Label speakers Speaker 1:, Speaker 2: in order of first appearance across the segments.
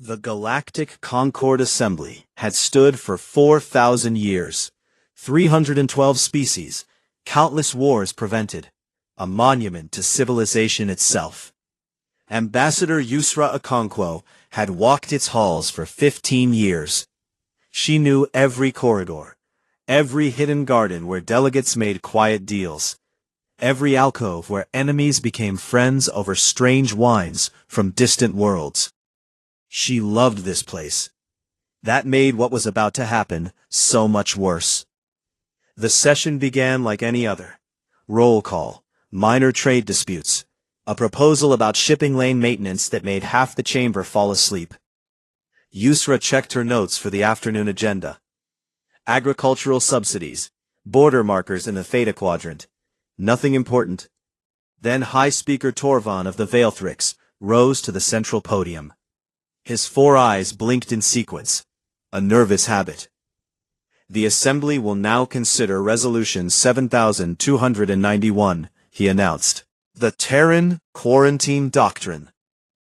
Speaker 1: The Galactic Concord Assembly had stood for 4,000 years, 312 species, countless wars prevented, a monument to civilization itself. Ambassador Yusra Okonkwo had walked its halls for 15 years. She knew every corridor, every hidden garden where delegates made quiet deals, every alcove where enemies became friends over strange wines from distant worlds. She loved this place. That made what was about to happen so much worse. The session began like any other. Roll call, minor trade disputes, a proposal about shipping lane maintenance that made half the chamber fall asleep. Yusra checked her notes for the afternoon agenda. Agricultural subsidies, border markers in the Theta Quadrant. Nothing important. Then High Speaker Torvan of the Veilthrix rose to the central podium. His 4 eyes blinked in sequence, a nervous habit. The Assembly will now consider Resolution 7291, he announced. The Terran Quarantine Doctrine.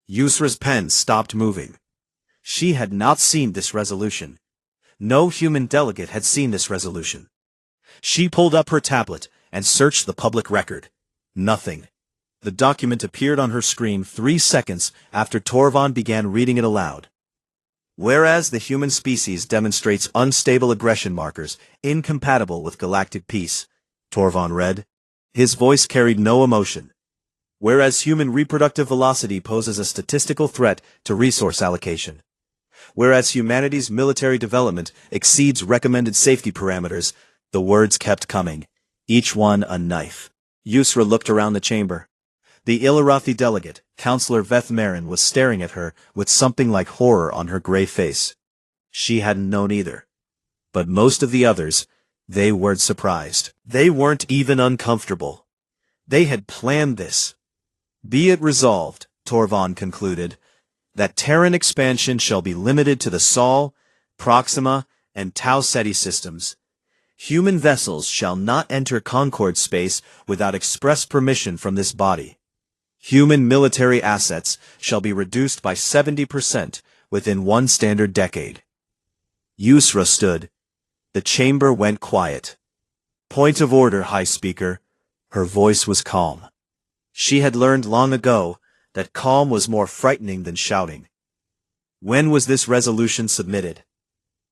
Speaker 1: Yusra's pen stopped moving. She had not seen this resolution. No human delegate had seen this resolution. She pulled up her tablet and searched the public record. Nothing. The document appeared on her screen 3 seconds after Torvan began reading it aloud. Whereas the human species demonstrates unstable aggression markers incompatible with galactic peace, Torvan read. His voice carried no emotion. Whereas human reproductive velocity poses a statistical threat to resource allocation. Whereas humanity's military development exceeds recommended safety parameters, the words kept coming, each one a knife. Yusra looked around the chamber. The Ilarathi delegate, Councillor Veth Marin, was staring at her with something like horror on her gray face. She hadn't known either. But most of the others, they weren't surprised. They weren't even uncomfortable. They had planned this. Be it resolved, Torvan concluded, that Terran expansion shall be limited to the Sol, Proxima, and Tau Ceti systems. Human vessels shall not enter Concord space without express permission from this body. Human military assets shall be reduced by 70% within 1 standard decade. Yusra stood. The chamber went quiet. Point of order, High Speaker. Her voice was calm. She had learned long ago that calm was more frightening than shouting. When was this resolution submitted?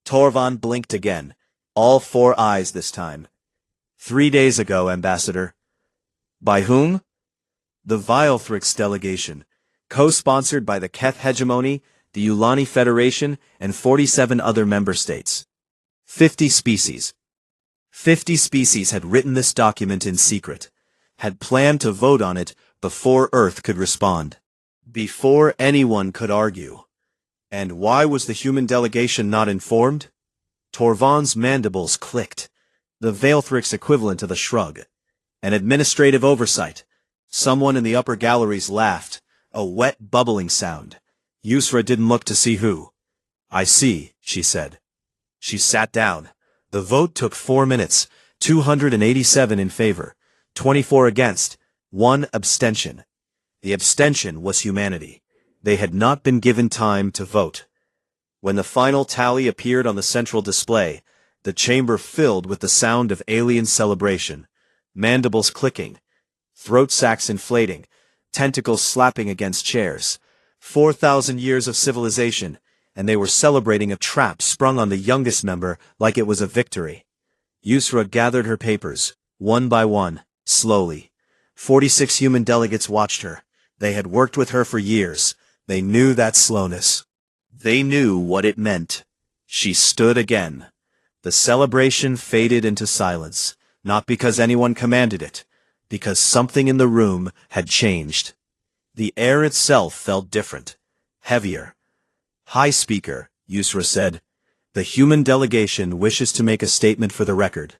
Speaker 1: Torvan blinked again, all 4 eyes this time. 3 days ago, Ambassador. By whom? The Veilthrix delegation, co-sponsored by the Keth Hegemony, the Ulani Federation, and 47 other member states. 50 species. 50 species had written this document in secret, had planned to vote on it before Earth could respond, before anyone could argue. And why was the human delegation not informed? Torvan's mandibles clicked, the Veilthrix equivalent of a shrug. An administrative oversight. Someone in the upper galleries laughed, a wet bubbling sound. Yusra didn't look to see who. I see, she said. She sat down. The vote took 4 minutes, 287 in favor, 24 against, 1 abstention. The abstention was humanity. They had not been given time to vote. When the final tally appeared on the central display, the chamber filled with the sound of alien celebration, mandibles clicking, throat sacs inflating, tentacles slapping against chairs. 4,000 years of civilization, and they were celebrating a trap sprung on the youngest member like it was a victory. Yusra gathered her papers, one by one, slowly. 46 human delegates watched her. They had worked with her for years. They knew that slowness. They knew what it meant. She stood again. The celebration faded into silence, not because anyone commanded it, because something in the room had changed. The air itself felt different, heavier. High Speaker, Yusra said, the human delegation wishes to make a statement for the record.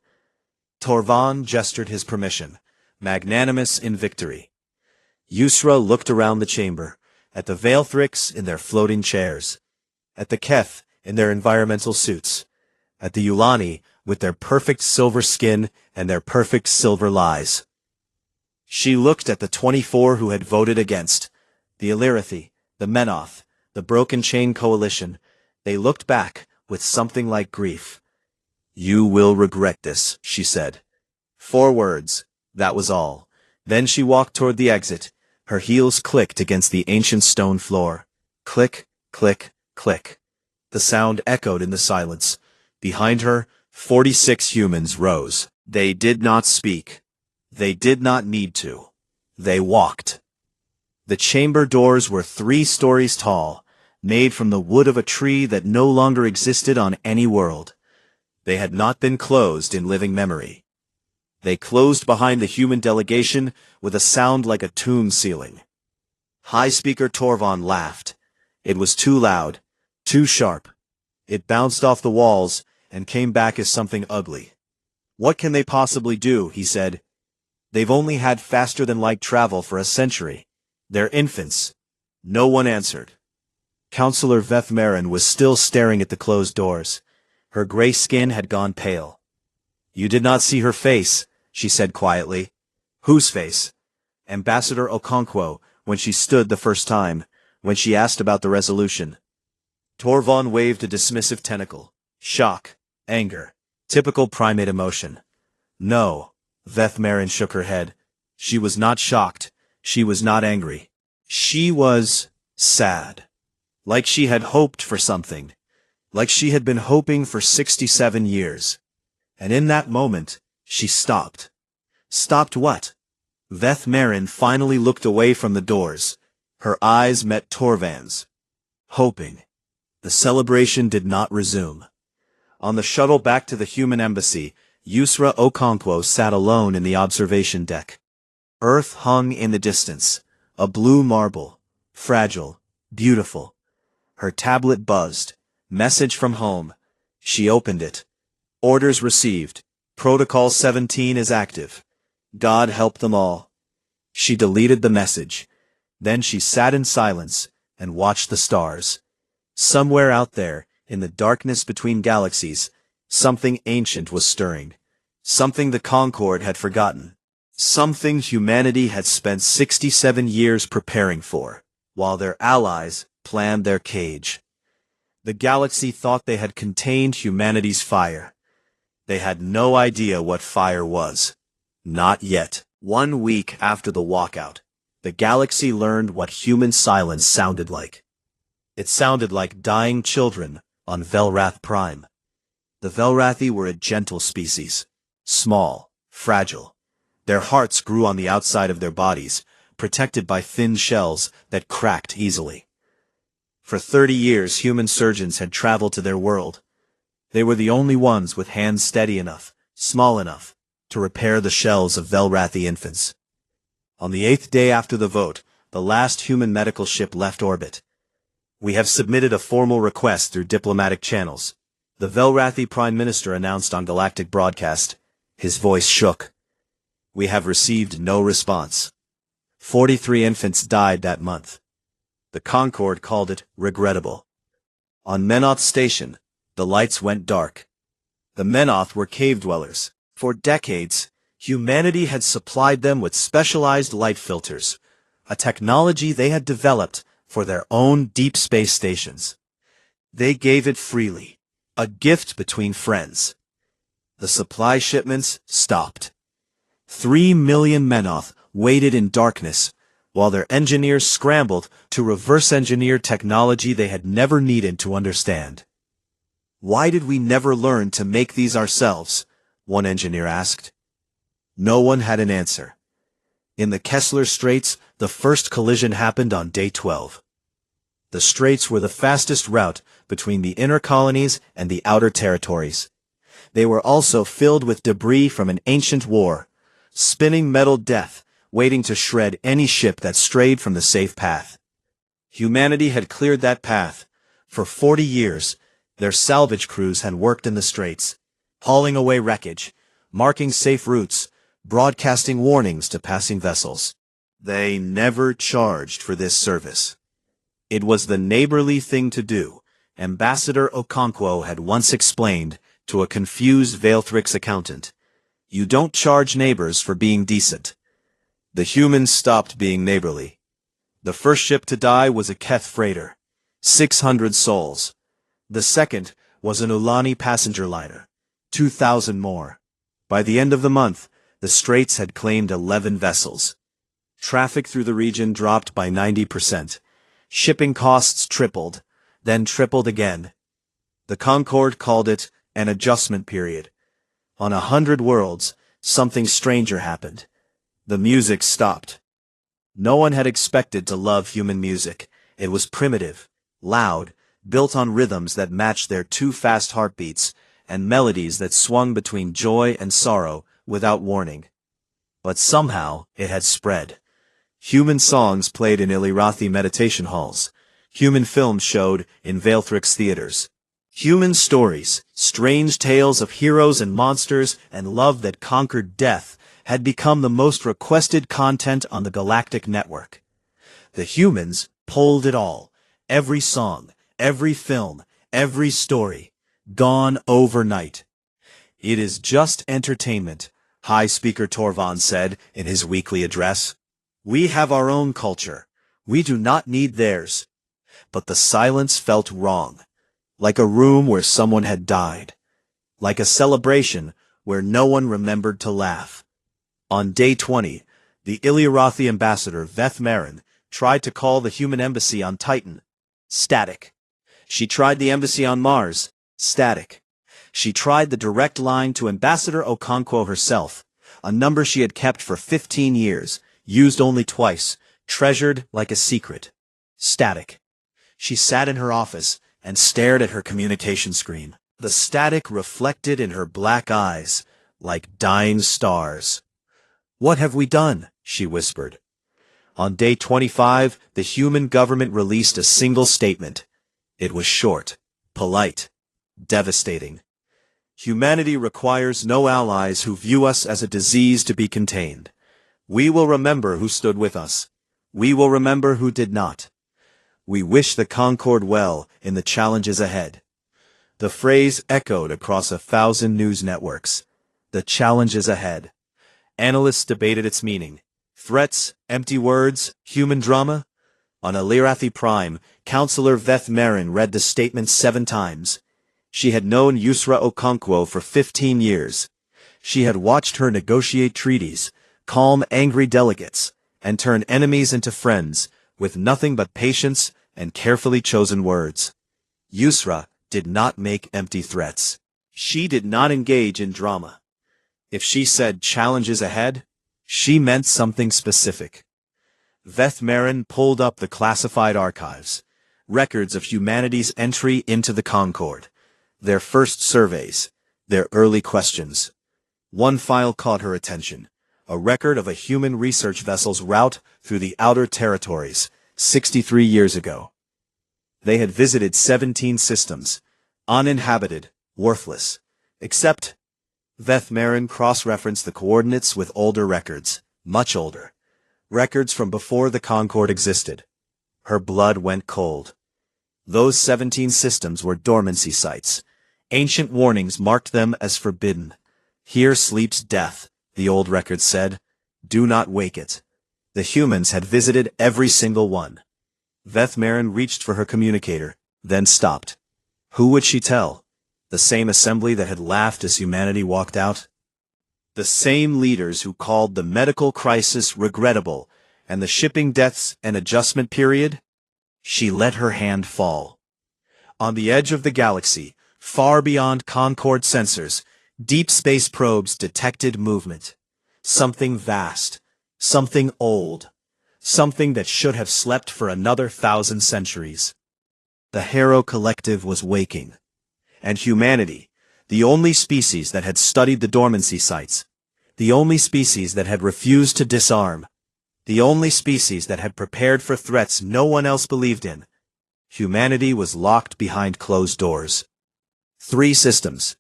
Speaker 1: Torvan gestured his permission, magnanimous in victory. Yusra looked around the chamber, at the Veilthrix in their floating chairs, at the Keth in their environmental suits, at the Ulani with their perfect silver skin and their perfect silver lies. She looked at the 24 who had voted against, the Ilarathi, the Menoth, The Broken Chain Coalition. They looked back, with something like grief. "You will regret this," she said. 4 words, that was all. Then she walked toward the exit. Her heels clicked against the ancient stone floor. Click, click, click. The sound echoed in the silence. Behind her, 46 humans rose. They did not speak. They did not need to. They walked. The chamber doors were 3 stories tall, made from the wood of a tree that no longer existed on any world. They had not been closed in living memory. They closed behind the human delegation with a sound like a tomb ceiling. High Speaker Torvon laughed. It was too loud, too sharp. It bounced off the walls and came back as something ugly. "What can they possibly do?" he said. "They've only had faster-than-light travel for a century. They're infants." No one answered. Counselor Veth Marin was still staring at the closed doors. Her gray skin had gone pale. "You did not see her face," she said quietly. "Whose face?" "Ambassador Okonkwo, when she stood the first time, when she asked about the resolution." Torvon waved a dismissive tentacle. Shock, anger, typical primate emotion. "No," Veth Marin shook her head. She was not shocked. She was not angry. She was sad. Like she had hoped for something. Like she had been hoping for 67 years. And in that moment, she stopped. Stopped what? Veth Marin finally looked away from the doors. Her eyes met Torvan's. Hoping. The celebration did not resume. On the shuttle back to the human embassy, Yusra Okonkwo sat alone in the observation deck. Earth hung in the distance, a blue marble, fragile, beautiful. Her tablet buzzed. Message from home. She opened it. Orders received. Protocol 17 is active. God help them all. She deleted the message. Then she sat in silence and watched the stars. Somewhere out there, in the darkness between galaxies, something ancient was stirring. Something the Concord had forgotten. Something humanity had spent 67 years preparing for, while their allies planned their cage. The galaxy thought they had contained humanity's fire. They had no idea what fire was. Not yet. 1 week after the walkout, the galaxy learned what human silence sounded like. It sounded like dying children on Velrath Prime. The Velrathi were a gentle species. Small, fragile. Their hearts grew on the outside of their bodies, protected by thin shells that cracked easily. For 30 years human surgeons had traveled to their world. They were the only ones with hands steady enough, small enough, to repair the shells of Velrathi infants. On the 8th day after the vote, the last human medical ship left orbit. "We have submitted a formal request through diplomatic channels," the Velrathi Prime Minister announced on galactic broadcast. His voice shook. "We have received no response." 43 infants died that month. The Concord called it regrettable. On Menoth Station, the lights went dark. The Menoth were cave dwellers. For decades, humanity had supplied them with specialized light filters, a technology they had developed for their own deep space stations. They gave it freely, a gift between friends. The supply shipments stopped. 3 million Menoth waited in darkness, while their engineers scrambled to reverse-engineer technology they had never needed to understand. "Why did we never learn to make these ourselves?" one engineer asked. No one had an answer. In the Kessler Straits, the first collision happened on day 12. The straits were the fastest route between the inner colonies and the outer territories. They were also filled with debris from an ancient war, spinning metal death, waiting to shred any ship that strayed from the safe path. Humanity had cleared that path. For 40 years, their salvage crews had worked in the straits, hauling away wreckage, marking safe routes, broadcasting warnings to passing vessels. They never charged for this service. It was the neighborly thing to do, Ambassador Okonkwo had once explained to a confused Vailthrix accountant. You don't charge neighbors for being decent. The humans stopped being neighborly. The first ship to die was a Keth freighter. 600 souls. The second was an Ulani passenger liner. 2,000 more. By the end of the month, the Straits had claimed 11 vessels. Traffic through the region dropped by 90%. Shipping costs tripled, then tripled again. The Concorde called it an adjustment period. On 100 worlds, something stranger happened. The music stopped. No one had expected to love human music. It was primitive, loud, built on rhythms that matched their too fast heartbeats, and melodies that swung between joy and sorrow without warning. But somehow it had spread. Human songs played in Illyrathi meditation halls. Human films showed in Vailthrix theaters. Human stories, strange tales of heroes and monsters and love that conquered death, had become the most requested content on the galactic network. The humans pulled it all. Every song, every film, every story. Gone overnight. It is just entertainment, High Speaker Torvald said in his weekly address. We have our own culture. We do not need theirs. But the silence felt wrong. Like a room where someone had died. Like a celebration where no one remembered to laugh. On day 20, the Illyrathi ambassador Veth Marin tried to call the human embassy on Titan. Static. She tried the embassy on Mars. Static. She tried the direct line to Ambassador Okonkwo herself, a number she had kept for 15 years, used only twice, treasured like a secret. Static. She sat in her office and stared at her communication screen. The static reflected in her black eyes, like dying stars. What have we done? She whispered. On day 25, the human government released a single statement. It was short, polite, devastating. Humanity requires no allies who view us as a disease to be contained. We will remember who stood with us. We will remember who did not. We wish the Concorde well in the challenges ahead. The phrase echoed across 1,000 news networks. The challenges ahead. Analysts debated its meaning. Threats, empty words, human drama? On Illyrathi Prime, Counselor Veth Marin read the statement 7 times. She had known Yusra Okonkwo for 15 years. She had watched her negotiate treaties, calm angry delegates, and turn enemies into friends, with nothing but patience and carefully chosen words. Yusra did not make empty threats. She did not engage in drama. If she said challenges ahead, she meant something specific. Veth Marin pulled up the classified archives, records of humanity's entry into the Concorde, their first surveys, their early questions. One file caught her attention, a record of a human research vessel's route through the outer territories, 63 years ago. They had visited 17 systems, uninhabited, worthless, except Veth Marin cross-referenced the coordinates with older records, much older. Records from before the Concorde existed. Her blood went cold. Those 17 systems were dormancy sites. Ancient warnings marked them as forbidden. Here sleeps death, the old records said. Do not wake it. The humans had visited every single one. Veth Marin reached for her communicator, then stopped. Who would she tell? The same assembly that had laughed as humanity walked out? The same leaders who called the medical crisis regrettable and the shipping deaths an adjustment period? She let her hand fall. On the edge of the galaxy, far beyond Concorde sensors, deep space probes detected movement. Something vast, something old, something that should have slept for another 1,000 centuries. The Harrow Collective was waking. And humanity, the only species that had studied the dormancy sites, the only species that had refused to disarm, the only species that had prepared for threats no one else believed in, humanity was locked behind closed doors. 3 systems.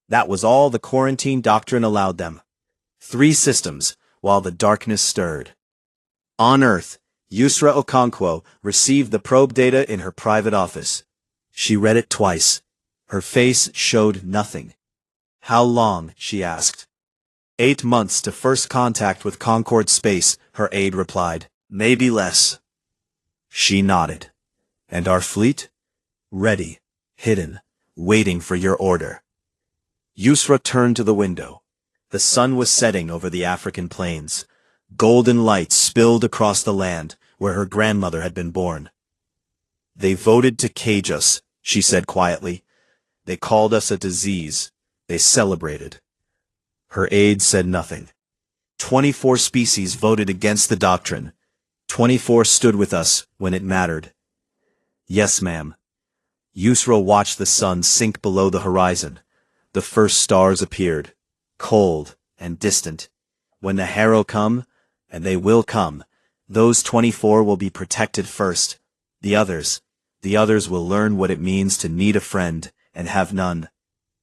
Speaker 1: That was all the quarantine doctrine allowed them. 3 systems, while the darkness stirred. On Earth, Yusra Okonkwo received the probe data in her private office. She read it twice. Her face showed nothing. How long? She asked. 8 months to first contact with Concorde space, her aide replied. Maybe less. She nodded. And our fleet? Ready, hidden, waiting for your order. Yusra turned to the window. The sun was setting over the African plains. Golden light spilled across the land where her grandmother had been born. They voted to cage us, she said quietly. They called us a disease. They celebrated. Her aides said nothing. 24 species voted against the doctrine. 24 stood with us when it mattered. Yes, ma'am. Yusra watched the sun sink below the horizon. The first stars appeared, cold and distant. When the Harrow come, and they will come, those 24 will be protected first. The others will learn what it means to need a friend and have none.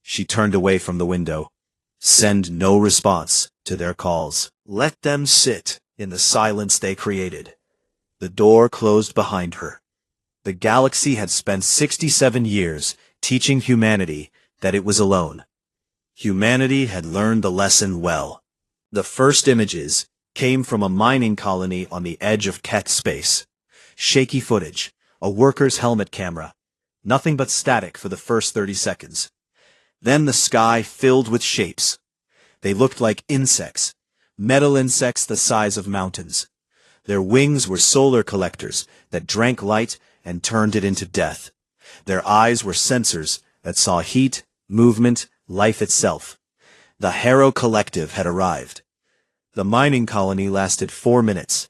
Speaker 1: She turned away from the window. Send no response to their calls. Let them sit in the silence they created. The door closed behind her. The galaxy had spent 67 years teaching humanity that it was alone. Humanity had learned the lesson well. The first images came from a mining colony on the edge of Keth space. Shaky footage, a worker's helmet camera. Nothing but static for the first 30 seconds. Then the sky filled with shapes. They looked like insects, metal insects the size of mountains. Their wings were solar collectors that drank light and turned it into death. Their eyes were sensors that saw heat, movement, life itself. The Harrow Collective had arrived. The mining colony lasted 4 minutes.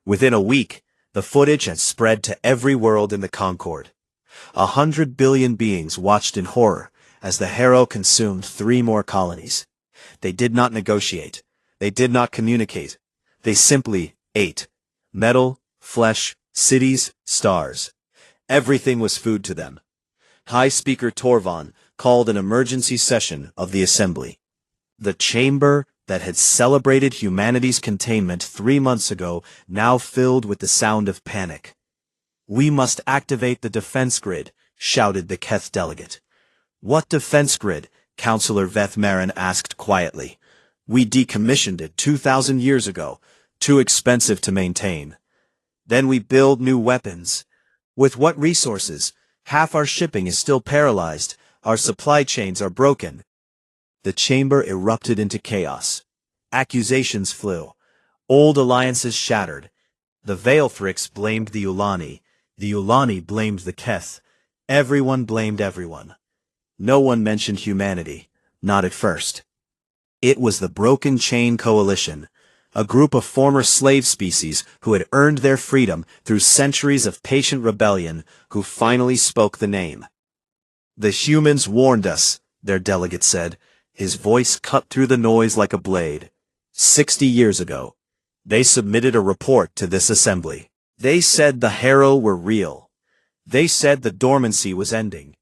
Speaker 1: Within a week, the footage had spread to every world in the Concord. 100 billion beings watched in horror as the Harrow consumed 3 more colonies. They did not negotiate. They did not communicate. They simply ate. Metal, flesh, cities, stars. Everything was food to them. High Speaker Torvan called an emergency session of the Assembly. The chamber that had celebrated humanity's containment 3 months ago now filled with the sound of panic. We must activate the defense grid, shouted the Keth delegate. What defense grid? Councillor Vethmaren asked quietly. We decommissioned it 2,000 years ago. Too expensive to maintain. Then we build new weapons. With what resources? Half our shipping is still paralyzed. Our supply chains are broken. The chamber erupted into chaos. Accusations flew. Old alliances shattered. The Veilthrix blamed the Ulani. The Ulani blamed the Keth. Everyone blamed everyone. No one mentioned humanity. Not at first. It was the Broken Chain Coalition, a group of former slave species who had earned their freedom through centuries of patient rebellion, who finally spoke the name. The humans warned us, their delegate said, his voice cut through the noise like a blade. 60 years ago, they submitted a report to this assembly. They said the Harrow were real. They said the dormancy was ending.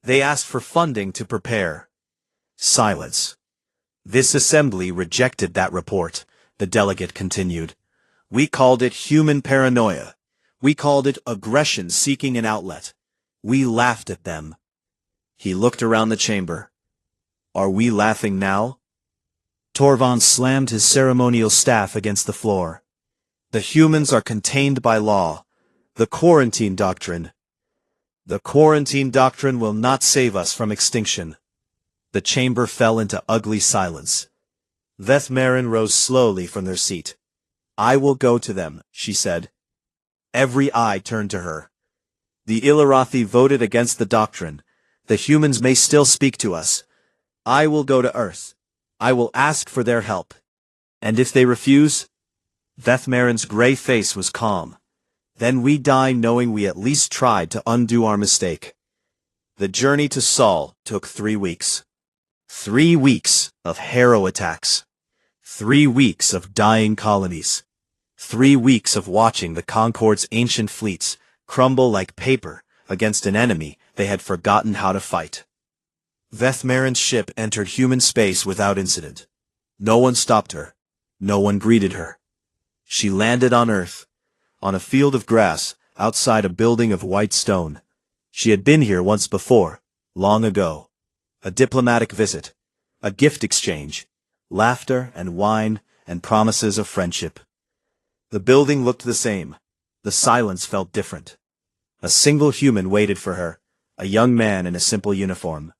Speaker 1: They asked for funding to prepare. Silence. This assembly rejected that report, the delegate continued. We called it human paranoia. We called it aggression seeking an outlet. We laughed at them. He looked around the chamber. Are we laughing now? Torvan slammed his ceremonial staff against the floor. The humans are contained by law. The quarantine doctrine. The quarantine doctrine will not save us from extinction. The chamber fell into ugly silence. Vethmaren rose slowly from their seat. I will go to them, she said. Every eye turned to her. The Ilarathi voted against the doctrine. The humans may still speak to us. I will go to Earth. I will ask for their help. And if they refuse? Vethmaren's gray face was calm. Then we die knowing we at least tried to undo our mistake. The journey to Sol took 3 weeks. 3 weeks of Harrow attacks. 3 weeks of dying colonies. 3 weeks of watching the Concord's ancient fleets crumble like paper against an enemy they had forgotten how to fight. Vethmaren's ship entered human space without incident. No one stopped her. No one greeted her. She landed on Earth, on a field of grass outside a building of white stone. She had been here once before, long ago. A diplomatic visit, a gift exchange, laughter and wine and promises of friendship. The building looked the same. The silence felt different. A single human waited for her, a young man in a simple uniform.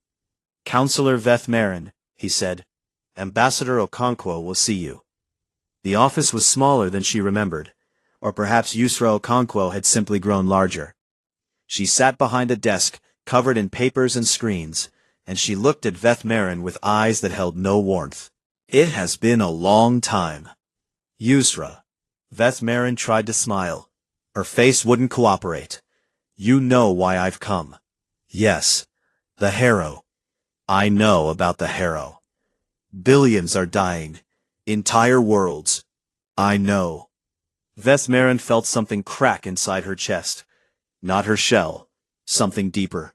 Speaker 1: "Counselor Veth Marin," he said. "Ambassador Okonkwo will see you." The office was smaller than she remembered, or perhaps Yusra Okonkwo had simply grown larger. She sat behind a desk, covered in papers and screens, and she looked at Veth Marin with eyes that held no warmth. "It has been a long time." "Yusra." Veth Marin tried to smile. Her face wouldn't cooperate. "You know why I've come." "Yes. The Harrow. I know about the Harrow. Billions are dying. Entire worlds. I know." Veth Marin felt something crack inside her chest. Not her shell. Something deeper.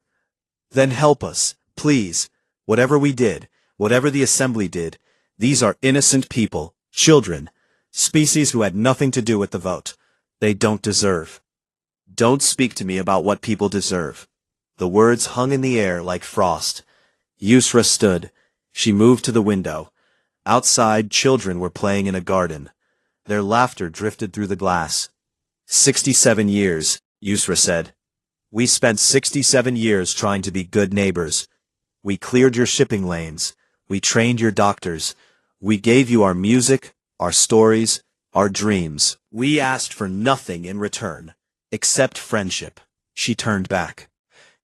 Speaker 1: "Then help us, please. Whatever we did, whatever the Assembly did, these are innocent people, children, species who had nothing to do with the vote. They don't deserve." "Don't speak to me about what people deserve." The words hung in the air like frost. Yusra stood. She moved to the window. Outside, children were playing in a garden. Their laughter drifted through the glass. 67 years, Yusra said. "We spent 67 years trying to be good neighbors. We cleared your shipping lanes. We trained your doctors. We gave you our music, our stories, our dreams. We asked for nothing in return, except friendship." She turned back.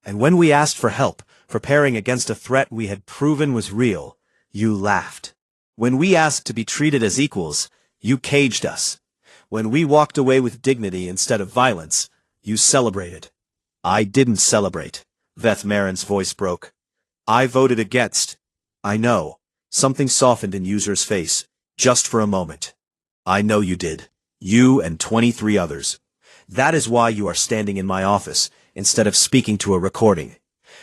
Speaker 1: "And when we asked for help, preparing against a threat we had proven was real, you laughed. When we asked to be treated as equals, you caged us. When we walked away with dignity instead of violence, you celebrated." "I didn't celebrate." Veth Marin's voice broke. "I voted against." "I know." Something softened in User's face, just for a moment. "I know you did. You and 23 others. That is why you are standing in my office, instead of speaking to a recording."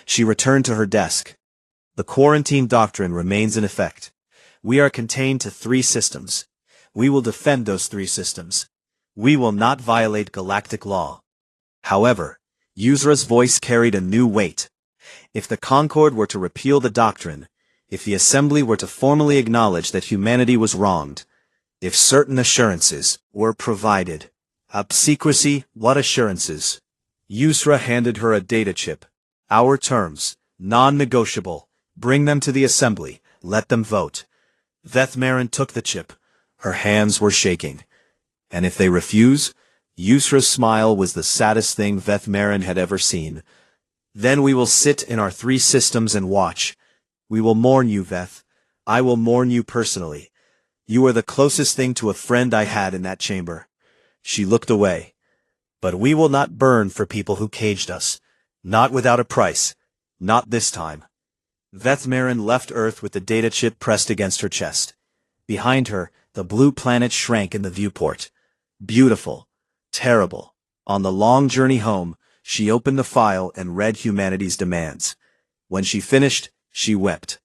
Speaker 1: She returned to her desk. "The quarantine doctrine remains in effect. We are contained to 3 systems. We will defend those 3 systems. We will not violate galactic law." However, Yusra's voice carried a new weight. If the Concord were to repeal the doctrine, if the Assembly were to formally acknowledge that humanity was wronged, if certain assurances were provided. Secrecy, what assurances? Yusra handed her a data chip. "Our terms, non-negotiable. Bring them to the Assembly. Let them vote." Veth Marin took the chip. Her hands were shaking. "And if they refuse?" Yusra's smile was the saddest thing Veth Marin had ever seen. "Then we will sit in our 3 systems and watch. We will mourn you, Veth. I will mourn you personally. You are the closest thing to a friend I had in that chamber." She looked away. "But we will not burn for people who caged us. Not without a price. Not this time." Veth Marin left Earth with the data chip pressed against her chest. Behind her, the blue planet shrank in the viewport. Beautiful. Terrible. On the long journey home, she opened the file and read humanity's demands. When she finished, she wept.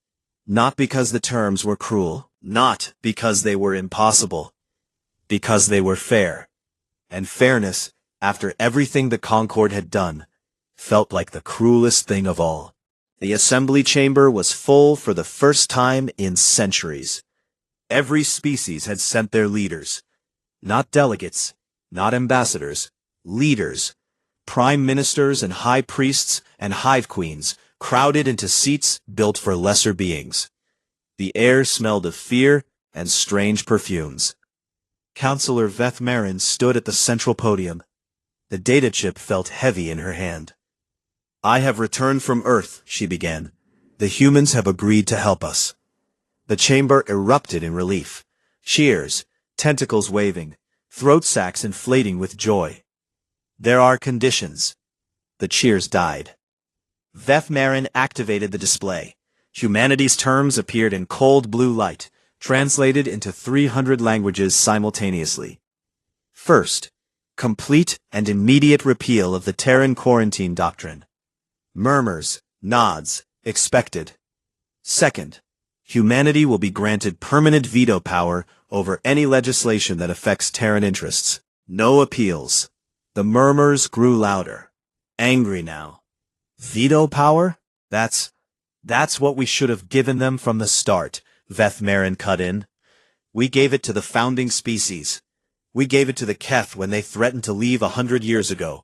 Speaker 1: Not because the terms were cruel, not because they were impossible, because they were fair. And fairness, after everything the Concord had done, felt like the cruelest thing of all. The assembly chamber was full for the first time in centuries. Every species had sent their leaders. Not delegates, not ambassadors, leaders. Prime ministers and high priests and hive queens crowded into seats built for lesser beings. The air smelled of fear and strange perfumes. Counselor Veth Marin stood at the central podium. The data chip felt heavy in her hand. "I have returned from Earth," she began. "The humans have agreed to help us." The chamber erupted in relief. Cheers, tentacles waving, throat sacs inflating with joy. "There are conditions." The cheers died. Veth Marin activated the display. Humanity's terms appeared in cold blue light, translated into 300 languages simultaneously. First, complete and immediate repeal of the Terran quarantine doctrine. Murmurs, nods, expected. Second, humanity will be granted permanent veto power over any legislation that affects Terran interests. No appeals. The murmurs grew louder. Angry now. Veto power? That's what we should have given them from the start, Veth Marin cut in. We gave it to the founding species. We gave it to the Keth when they threatened to leave 100 years ago.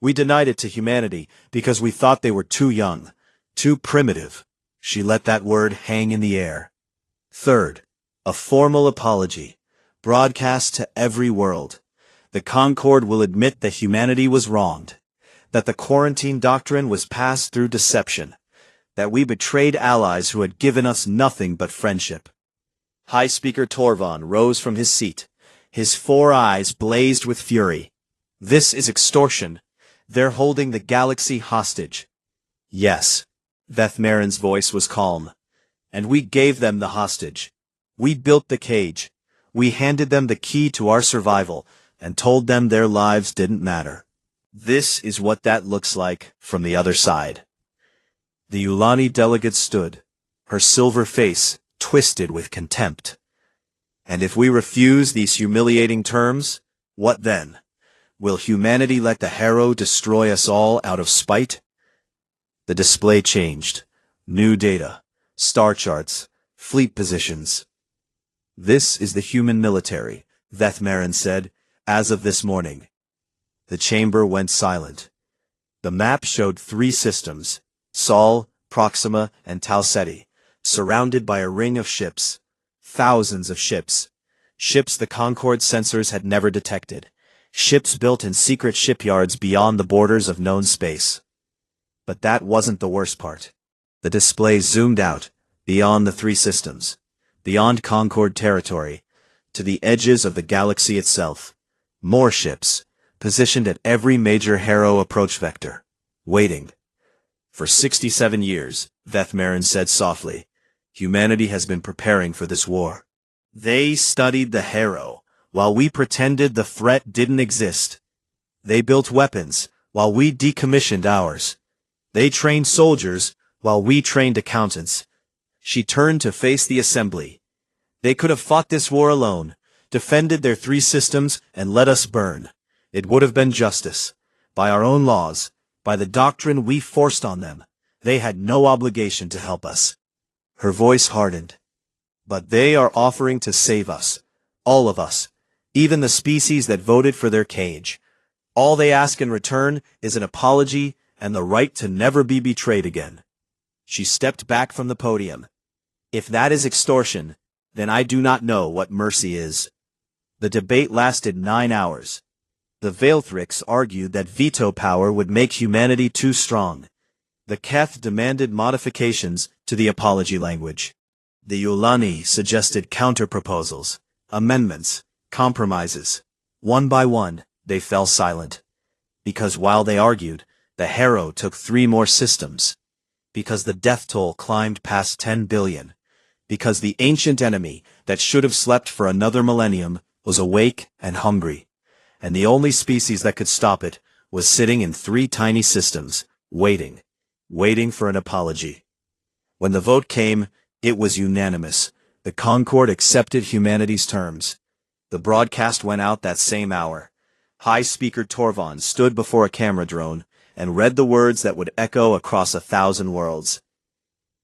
Speaker 1: We denied it to humanity because we thought they were too young, too primitive. She let that word hang in the air. Third, a formal apology, broadcast to every world. The Concord will admit that humanity was wronged, that the quarantine doctrine was passed through deception, that we betrayed allies who had given us nothing but friendship. High Speaker Torvan rose from his seat. His 4 eyes blazed with fury. This is extortion. They're holding the galaxy hostage. Yes. Vethmarin's voice was calm. And we gave them the hostage. We built the cage. We handed them the key to our survival, and told them their lives didn't matter. This is what that looks like from the other side. The Ulani delegate stood, her silver face twisted with contempt. And if we refuse these humiliating terms, what then? Will humanity let the Harrow destroy us all out of spite? The display changed. New data, star charts, fleet positions. This is the human military, Vethmarin said, as of this morning. The chamber went silent. The map showed 3 systems, Sol, Proxima, and Talseti, surrounded by a ring of ships. Thousands of ships. Ships the Concord sensors had never detected. Ships built in secret shipyards beyond the borders of known space. But that wasn't the worst part. The display zoomed out, beyond the 3 systems, beyond Concord territory, to the edges of the galaxy itself. More ships, positioned at every major Harrow approach vector, waiting. For 67 years, Vethmarin said softly, humanity has been preparing for this war. They studied the Harrow, while we pretended the threat didn't exist. They built weapons, while we decommissioned ours. They trained soldiers, while we trained accountants. She turned to face the assembly. They could have fought this war alone, defended their 3 systems, and let us burn. It would have been justice. By our own laws, by the doctrine we forced on them, they had no obligation to help us. Her voice hardened. But they are offering to save us. All of us. Even the species that voted for their cage. All they ask in return is an apology and the right to never be betrayed again. She stepped back from the podium. If that is extortion, then I do not know what mercy is. The debate lasted 9 hours. The Veilthrix argued that veto power would make humanity too strong. The Keth demanded modifications to the apology language. The Ulani suggested counter-proposals, amendments, compromises. One by one, they fell silent. Because while they argued, the Harrow took 3 more systems. Because the death toll climbed past 10 billion. Because the ancient enemy that should have slept for another millennium was awake and hungry. And the only species that could stop it was sitting in 3 tiny systems, waiting for an apology. When the vote came, it was unanimous. The Concord accepted humanity's terms. The broadcast went out that same hour. High Speaker Torvan stood before a camera drone and read the words that would echo across 1,000 worlds.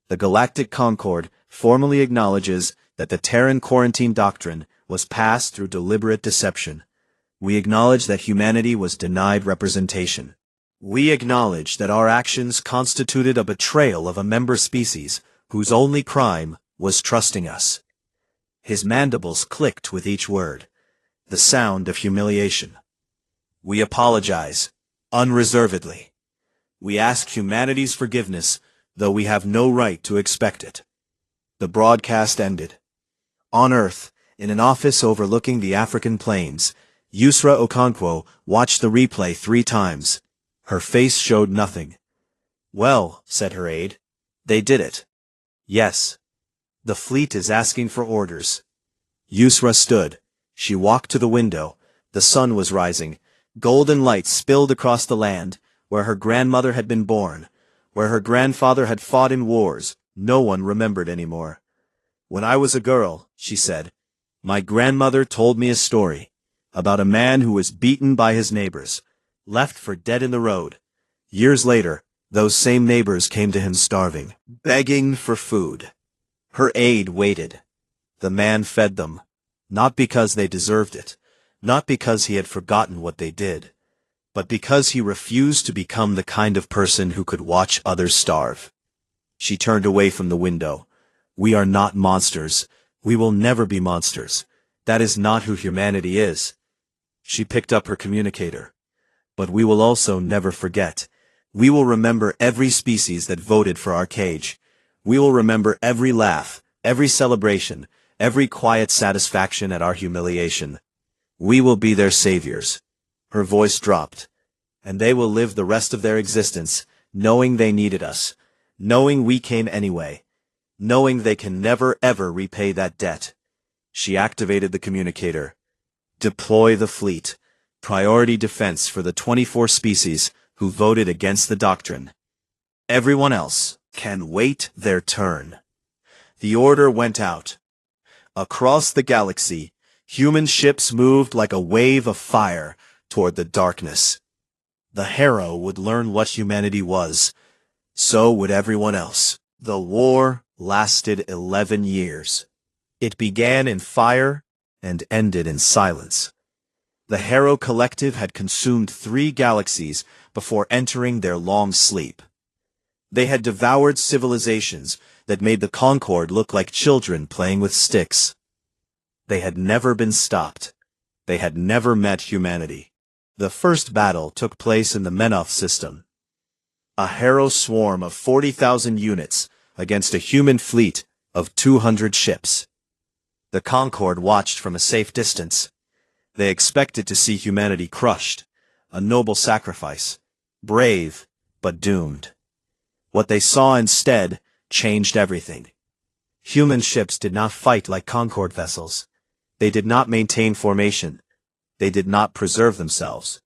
Speaker 1: The Galactic Concord formally acknowledges that the Terran quarantine doctrine was passed through deliberate deception. We acknowledge that humanity was denied representation. We acknowledge that our actions constituted a betrayal of a member species whose only crime was trusting us. His mandibles clicked with each word, the sound of humiliation. We apologize, unreservedly. We ask humanity's forgiveness, though we have no right to expect it. The broadcast ended. On Earth, in an office overlooking the African plains, Yusra Okonkwo watched the replay 3 times. Her face showed nothing. Well, said her aide, they did it. Yes. The fleet is asking for orders. Yusra stood. She walked to the window. The sun was rising. Golden light spilled across the land, where her grandmother had been born, where her grandfather had fought in wars no one remembered anymore. When I was a girl, she said, my grandmother told me a story about a man who was beaten by his neighbors, left for dead in the road. Years later, those same neighbors came to him starving, begging for food. Her aide waited. The man fed them, not because they deserved it, not because he had forgotten what they did, but because he refused to become the kind of person who could watch others starve. She turned away from the window. We are not monsters. We will never be monsters. That is not who humanity is. She picked up her communicator. But we will also never forget. We will remember every species that voted for our cage. We will remember every laugh, every celebration, every quiet satisfaction at our humiliation. We will be their saviors. Her voice dropped. And they will live the rest of their existence, knowing they needed us, knowing we came anyway, knowing they can never ever repay that debt. She activated the communicator. Deploy the fleet. Priority defense for the 24 species who voted against the doctrine. Everyone else can wait their turn. The order went out. Across the galaxy, human ships moved like a wave of fire toward the darkness. The Harrow would learn what humanity was. So would everyone else. The war lasted 11 years. It began in fire and ended in silence. The Harrow Collective had consumed 3 galaxies before entering their long sleep. They had devoured civilizations that made the Concord look like children playing with sticks. They had never been stopped. They had never met humanity. The first battle took place in the Menoth system. A Harrow swarm of 40,000 units against a human fleet of 200 ships. The Concord watched from a safe distance. They expected to see humanity crushed, a noble sacrifice, brave but doomed. What they saw instead changed everything. Human ships did not fight like Concord vessels. They did not maintain formation. They did not preserve themselves.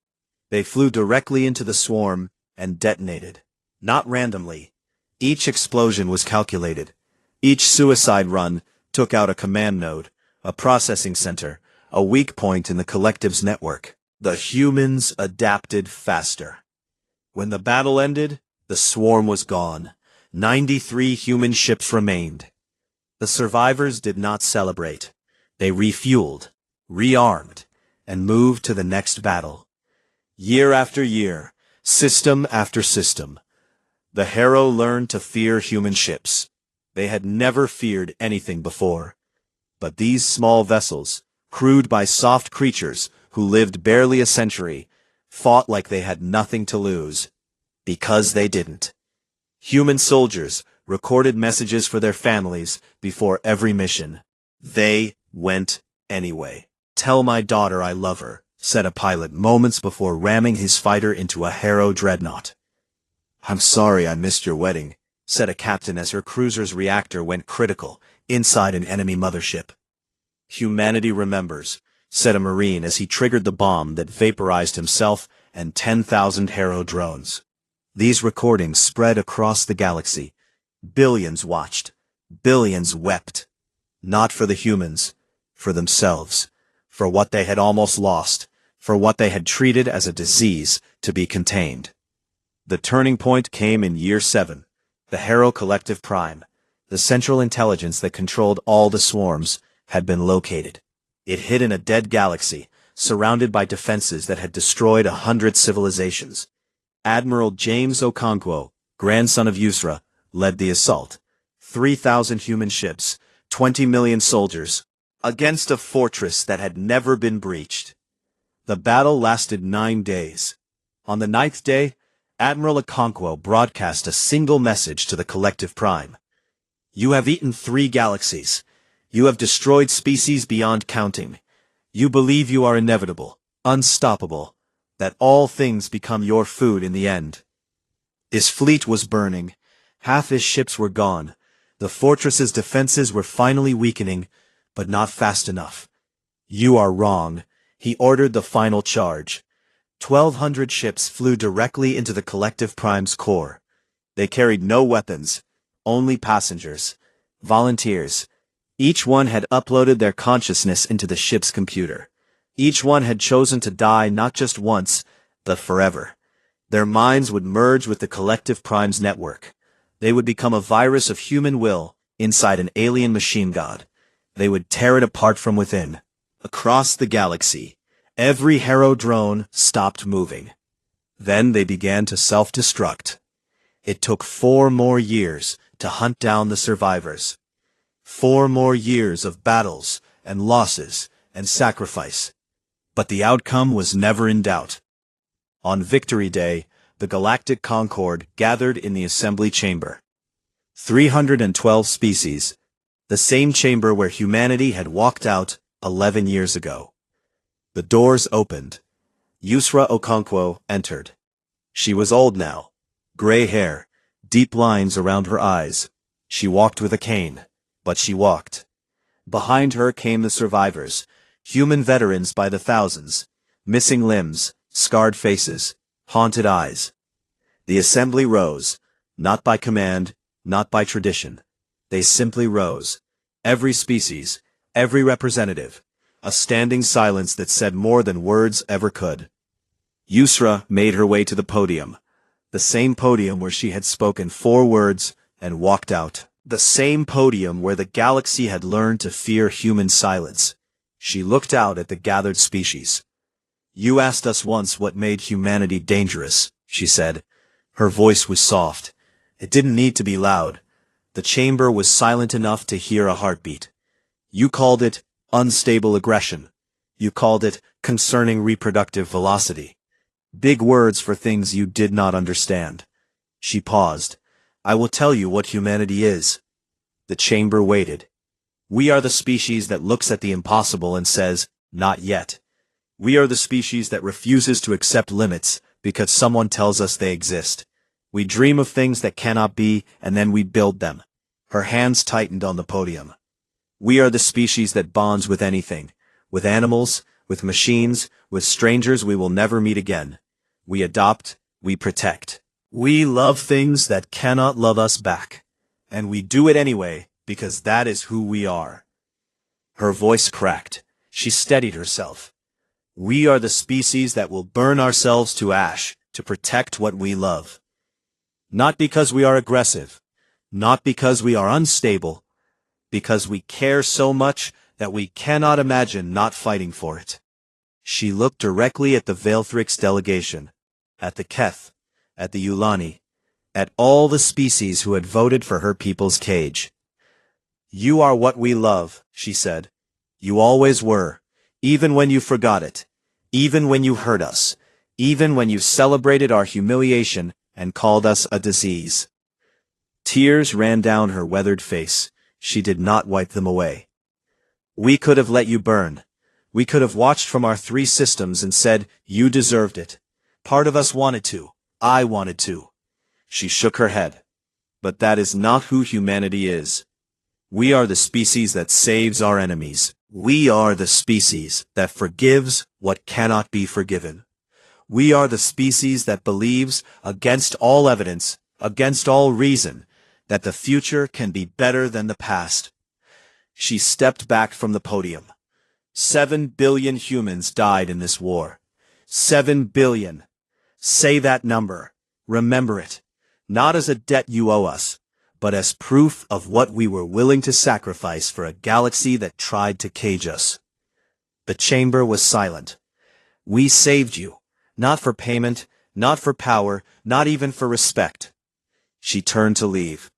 Speaker 1: They flew directly into the swarm and detonated. Not randomly. Each explosion was calculated. Each suicide run took out a command node, a processing center, a weak point in the collective's network. The humans adapted faster. When the battle ended, the swarm was gone. 93 human ships remained. The survivors did not celebrate. They refueled, rearmed, and moved to the next battle. Year after year, system after system, the Harrow learned to fear human ships. They had never feared anything before. But these small vessels, crewed by soft creatures who lived barely a century, fought like they had nothing to lose. Because they didn't. Human soldiers recorded messages for their families before every mission. They went anyway. "Tell my daughter I love her," said a pilot moments before ramming his fighter into a Harrow dreadnought. "I'm sorry I missed your wedding," said a captain as her cruiser's reactor went critical inside an enemy mothership. "Humanity remembers," said a Marine as he triggered the bomb that vaporized himself and 10,000 Harrow drones. These recordings spread across the galaxy. Billions watched. Billions wept. Not for the humans, for themselves, for what they had almost lost, for what they had treated as a disease to be contained. The turning point came in Year 7, the Harrow Collective Prime. The central intelligence that controlled all the swarms had been located. It hid in a dead galaxy, surrounded by defenses that had destroyed 100 civilizations. Admiral James Okonkwo, grandson of Yusra, led the assault. 3,000 human ships, 20 million soldiers, against a fortress that had never been breached. The battle lasted 9 days. On the 9th day, Admiral Okonkwo broadcast a single message to the Collective Prime. "You have eaten 3 galaxies. You have destroyed species beyond counting. You believe you are inevitable, unstoppable, that all things become your food in the end." His fleet was burning. Half his ships were gone. The fortress's defenses were finally weakening, but not fast enough. "You are wrong," he ordered the final charge. 1,200 ships flew directly into the Collective Prime's core. They carried no weapons, only passengers, volunteers. Each one had uploaded their consciousness into the ship's computer. Each one had chosen to die not just once, but forever. Their minds would merge with the Collective Prime's network. They would become a virus of human will inside an alien machine god. They would tear it apart from within. Across the galaxy, every Harrow drone stopped moving. Then they began to self-destruct. It took 4 more years to hunt down the survivors. 4 more years of battles and losses and sacrifice. But the outcome was never in doubt. On Victory Day, the Galactic Concord gathered in the assembly chamber. 312 species, the same chamber where humanity had walked out 11 years ago. The doors opened. Yusra Okonkwo entered. She was old now. Gray hair, deep lines around her eyes. She walked with a cane, but she walked. Behind her came the survivors, human veterans by the thousands, missing limbs, scarred faces, haunted eyes. The assembly rose, not by command, not by tradition. They simply rose. Every species, every representative, a standing silence that said more than words ever could. Yusra made her way to the podium, the same podium where she had spoken 4 words and walked out. The same podium where the galaxy had learned to fear human silence. She looked out at the gathered species. "You asked us once what made humanity dangerous," she said. Her voice was soft. It didn't need to be loud. The chamber was silent enough to hear a heartbeat. "You called it unstable aggression. You called it concerning reproductive velocity. Big words for things you did not understand." She paused. "I will tell you what humanity is." The chamber waited. "We are the species that looks at the impossible and says, 'Not yet.' We are the species that refuses to accept limits because someone tells us they exist. We dream of things that cannot be, and then we build them." Her hands tightened on the podium. "We are the species that bonds with anything, with animals, with machines, with strangers we will never meet again. We adopt, we protect. We love things that cannot love us back. And we do it anyway, because that is who we are." Her voice cracked. She steadied herself. "We are the species that will burn ourselves to ash to protect what we love. Not because we are aggressive, not because we are unstable, because we care so much that we cannot imagine not fighting for it." She looked directly at the Veilthrix delegation, at the Keth, at the Ulani, at all the species who had voted for her people's cage. "You are what we love," she said. "You always were, even when you forgot it, even when you hurt us, even when you celebrated our humiliation and called us a disease." Tears ran down her weathered face. She did not wipe them away. "We could have let you burn. We could have watched from our 3 systems and said, 'You deserved it.' Part of us wanted to. I wanted to." She shook her head. "But that is not who humanity is. We are the species that saves our enemies. We are the species that forgives what cannot be forgiven. We are the species that believes, against all evidence, against all reason, that the future can be better than the past." She stepped back from the podium. 7 billion humans died in this war. 7 billion. Say that number. Remember it. Not as a debt you owe us, but as proof of what we were willing to sacrifice for a galaxy that tried to cage us. The chamber was silent. "We saved you. Not for payment, not for power, not even for respect." She turned to leave.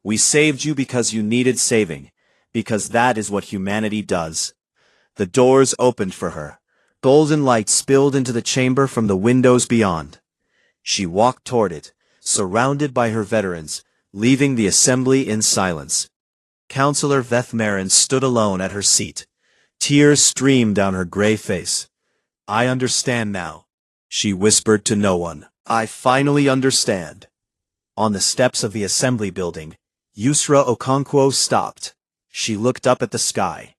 Speaker 1: "We saved you because you needed saving, because that is what humanity does." The doors opened for her. Golden light spilled into the chamber from the windows beyond. She walked toward it, surrounded by her veterans, leaving the assembly in silence. Counselor Vethmaren stood alone at her seat. Tears streamed down her gray face. "I understand now," she whispered to no one. "I finally understand." On the steps of the assembly building, Yusra Okonkwo stopped. She looked up at the sky,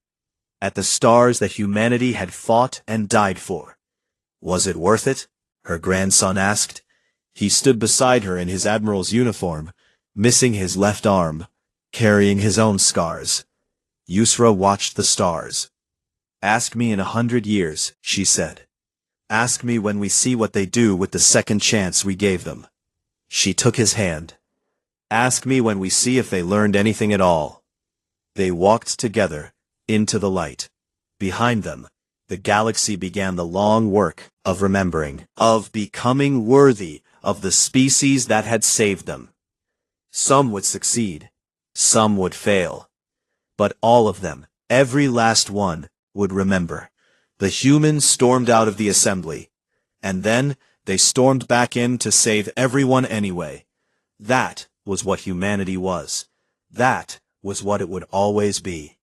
Speaker 1: at the stars that humanity had fought and died for. "Was it worth it?" her grandson asked. He stood beside her in his admiral's uniform, missing his left arm, carrying his own scars. Yusra watched the stars. "Ask me in 100 years," she said. "Ask me when we see what they do with the second chance we gave them." She took his hand. "Ask me when we see if they learned anything at all." They walked together, into the light. Behind them, The galaxy began the long work of remembering, of becoming worthy of the species that had saved them. Some would succeed, some would fail, but all of them, every last one, would remember. The humans stormed out of the assembly, and then they stormed back in to save everyone anyway. That was what humanity was. That was what it would always be.